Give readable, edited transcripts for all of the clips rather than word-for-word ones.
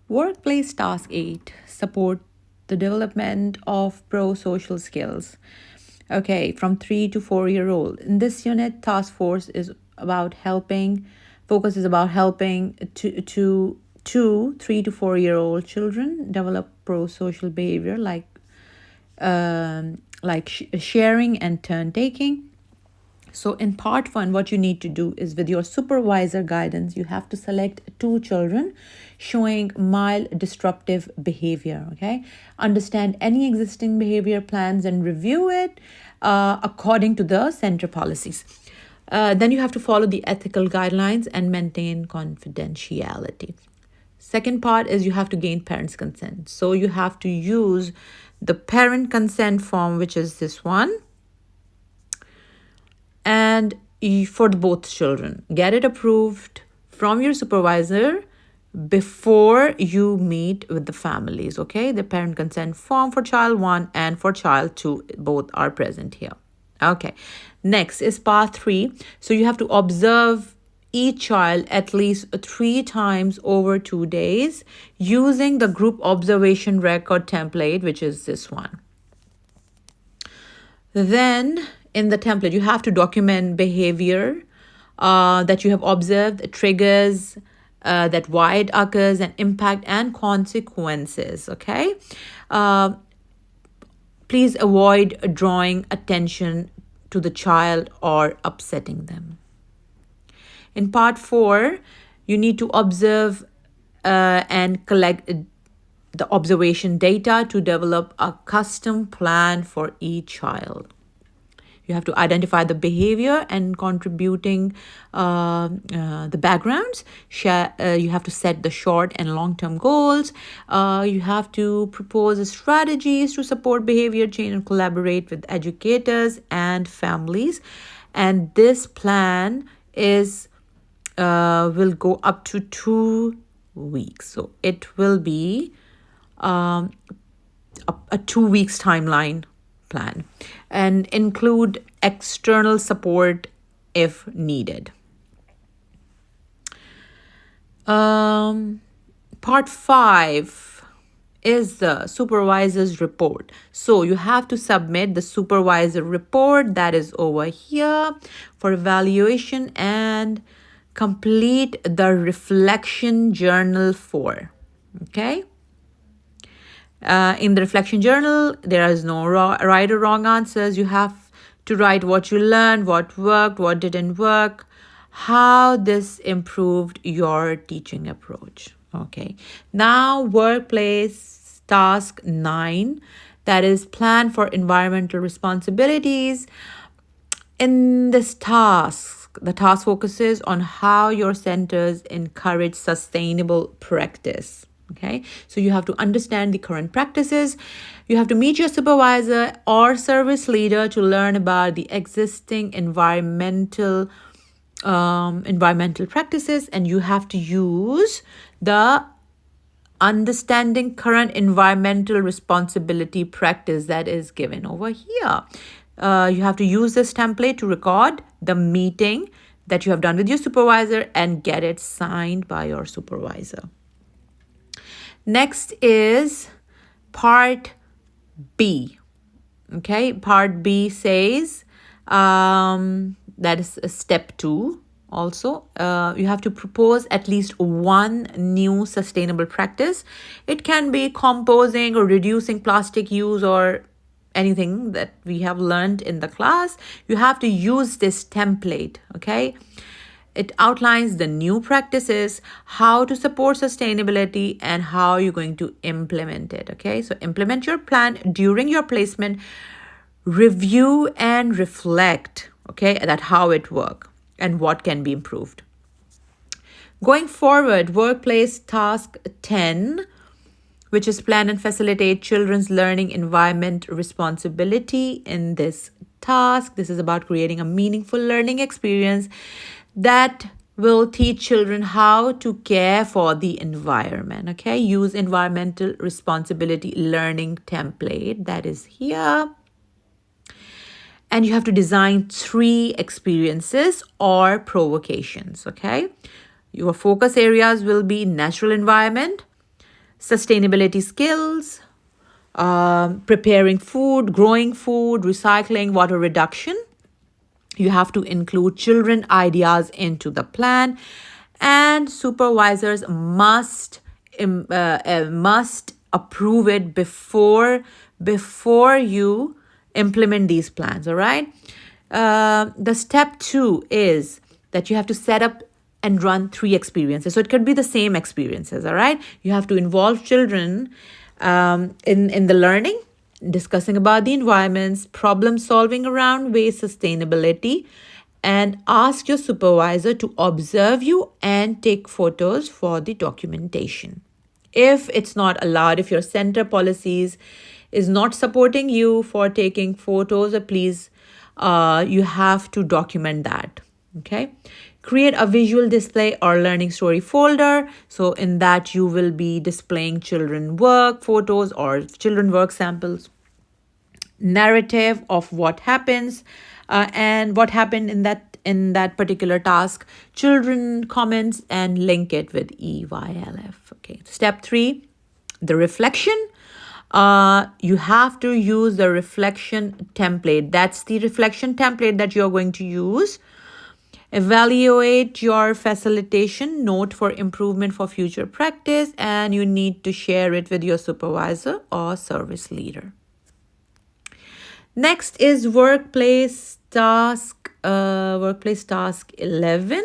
Workplace Task 8 support the development of pro-social skills. Okay, from 3 to 4 year old. In this unit, task force is about helping, focus is about helping two 3 to 4 year old children develop pro-social behavior like sharing and turn taking. So in part one, what you need to do is with your supervisor guidance, you have to select 2 children showing mild disruptive behavior. Okay. Understand any existing behavior plans and review it according to the center policies. Then you have to follow the ethical guidelines and maintain confidentiality. Second part is you have to gain parents' consent. So you have to use the parent consent form, which is this one, and for both children, get it approved from your supervisor before you meet with the families. Okay, the parent consent form for child 1 and for child 2 both are present here. Okay, next is part 3. So you have to observe each child at least 3 times over 2 days using the group observation record template, which is this one. Then in the template, you have to document behavior that you have observed, triggers, that why it occurs, and impact and consequences. Okay. Please avoid drawing attention to the child or upsetting them. In part 4, you need to observe and collect the observation data to develop a custom plan for each child. You have to identify the behavior and contributing the backgrounds. You have to set the short and long-term goals. You have to propose strategies to support behavior change and collaborate with educators and families. And this plan is will go up to 2 weeks. So it will be a 2 weeks timeline plan and include external support if needed. Part 5 is the supervisor's report. So you have to submit the supervisor report that is over here for evaluation and complete the reflection journal 4. Okay. In the reflection journal, there is no right or wrong answers. You have to write what you learned, what worked, what didn't work, how this improved your teaching approach. Okay. Now, workplace task 9, that is plan for environmental responsibilities. In this task, the task focuses on how your centers encourage sustainable practice. Okay, so you have to understand the current practices. You have to meet your supervisor or service leader to learn about the existing environmental practices, and you have to use the understanding current environmental responsibility practice that is given over here. You have to use this template to record the meeting that you have done with your supervisor and get it signed by your supervisor. Next is part B. Okay, part B says that is step 2. Also, you have to propose at least one new sustainable practice. It can be composing or reducing plastic use or anything that we have learned in the class. You have to use this template. Okay. It outlines the new practices, how to support sustainability, and how you're going to implement it. Okay, so implement your plan during your placement, review and reflect, okay, that how it works and what can be improved. Going forward, workplace task 10, which is plan and facilitate children's learning environment responsibility. In this task, this is about creating a meaningful learning experience that will teach children how to care for the environment. Okay, use environmental responsibility learning template that is here. And you have to design 3 experiences or provocations. Okay, your focus areas will be natural environment, sustainability skills, preparing food, growing food, recycling, water reduction. You have to include children ideas into the plan, and supervisors must approve it before you implement these plans. All right. The step 2 is that you have to set up and run 3 experiences. So it could be the same experiences. All right. You have to involve children in the learning, discussing about the environments, problem solving around waste sustainability, and ask your supervisor to observe you and take photos for the documentation. If it's not allowed, if your center policies is not supporting you for taking photos, please, you have to document that. Okay. Create a visual display or learning story folder. So in that you will be displaying children work photos or children work samples, narrative of what happens and what happened in that particular task, children comments, and link it with EYLF. Okay. Step 3, the reflection. You have to use the reflection template. That's the reflection template that you're going to use. Evaluate your facilitation, note for improvement for future practice, and you need to share it with your supervisor or service leader. Next is workplace task 11.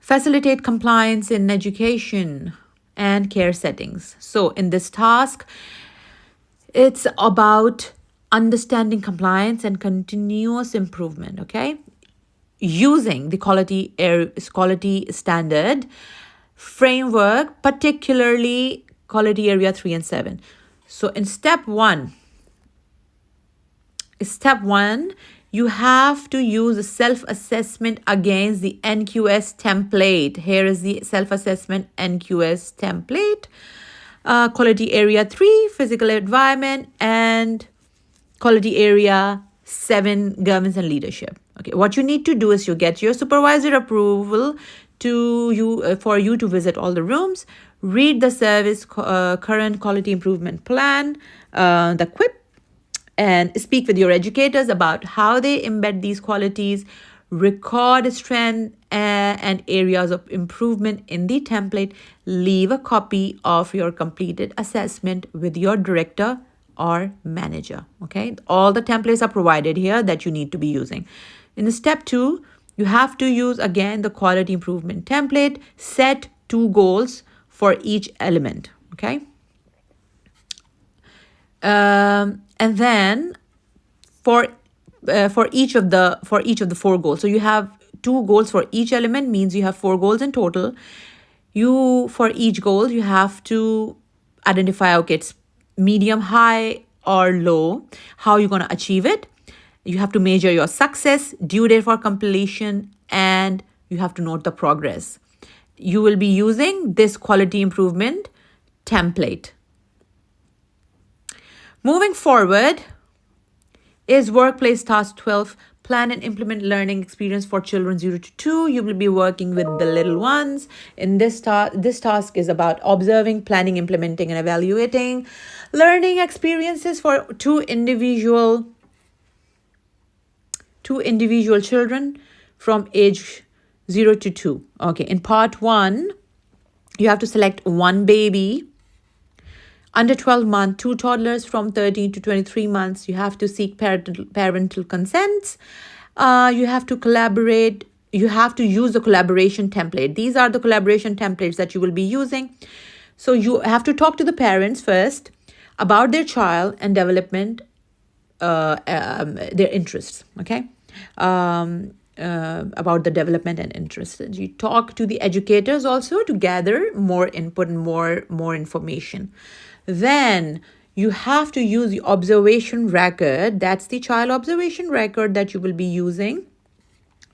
Facilitate compliance in education and care settings. So in this task, it's about understanding compliance and continuous improvement. Okay, using the quality standard framework, particularly quality area 3 and 7. So in step 1, you have to use a self-assessment against the NQS template. Here is the self-assessment NQS template. Quality area 3, physical environment, and quality area 7, governance and leadership. Okay, what you need to do is you get your supervisor approval for you to visit all the rooms, read the service current quality improvement plan, the QUIP, and speak with your educators about how they embed these qualities, record strength and areas of improvement in the template, leave a copy of your completed assessment with your director or manager. Okay, all the templates are provided here that you need to be using. In the step 2, you have to use again the quality improvement template, set 2 goals for each element. Okay. And then for each of the 4 goals, so you have 2 goals for each element, means you have 4 goals in total. For each goal you have to identify, okay, it's medium, high, or low, how you're going to achieve it. You have to measure your success, due date for completion, and you have to note the progress. You will be using this quality improvement template. Moving forward is workplace task 12, plan and implement learning experience for children 0 to 2. You will be working with the little ones. In this task is about observing, planning, implementing, and evaluating learning experiences for two individual children from age 0 to 2. Okay, in part 1, you have to select 1 baby under 12 months, 2 toddlers from 13 to 23 months. You have to seek parental consents. You have to collaborate. You have to use the collaboration template. These are the collaboration templates that you will be using. So you have to talk to the parents first about their child and development, their interests. Okay. About the development and interests. You talk to the educators also to gather more input and more information. Then you have to use the observation record. That's the child observation record that you will be using.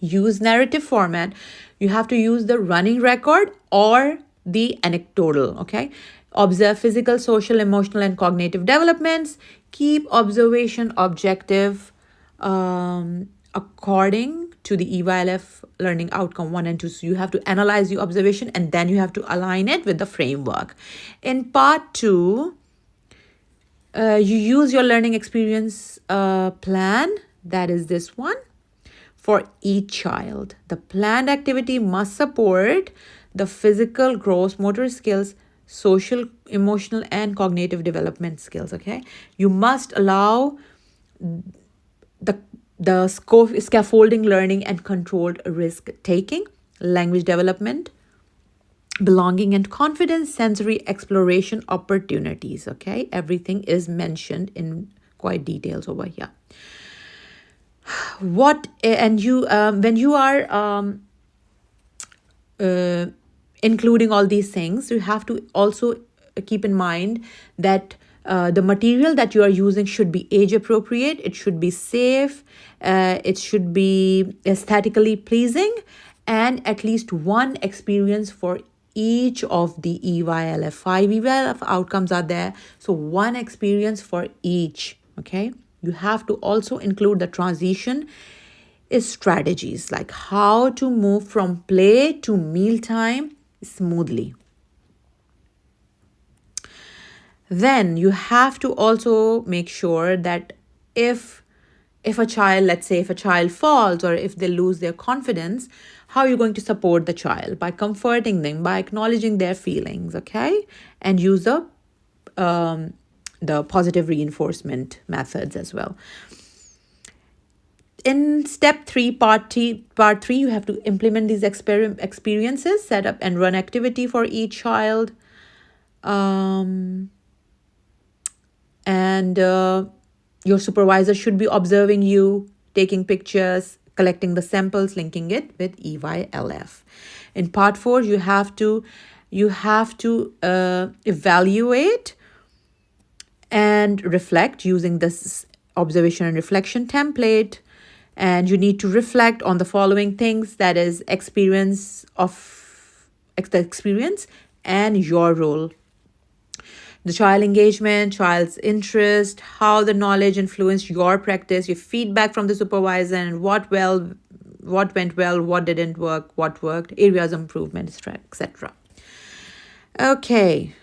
Use narrative format. You have to use the running record or the anecdotal. Okay. Observe physical, social, emotional, and cognitive developments. Keep observation objective according to the EYLF learning outcome 1 and 2. So you have to analyze the observation and then you have to align it with the framework. In part 2, you use your learning experience plan, that is this one, for each child. The planned activity must support the physical, gross motor skills, social, emotional, and cognitive development skills. Okay, you must allow the scaffolding learning and controlled risk taking, language development, belonging and confidence, sensory exploration opportunities. Okay, everything is mentioned in quite details over here. When you are including all these things, you have to also keep in mind that the material that you are using should be age appropriate, it should be safe, it should be aesthetically pleasing, and at least one experience for each of the EYLF. 5 EYLF outcomes are there, so one experience for each. Okay, you have to also include the transition strategies, like how to move from play to mealtime smoothly. Then you have to also make sure that if a child, let's say if a child falls or if they lose their confidence, how are you going to support the child? By comforting them, by acknowledging their feelings, okay? And use the positive reinforcement methods as well. In step 3, part 3, you have to implement these experiences, set up and run activity for each child. Your supervisor should be observing you, taking pictures, collecting the samples, linking it with EYLF. In part 4, you have to evaluate and reflect using this observation and reflection template. And you need to reflect on the following things, that is experience and your role. The child engagement, child's interest, how the knowledge influenced your practice, your feedback from the supervisor, and what went well, what didn't work, what worked, areas of improvement, etc. Okay,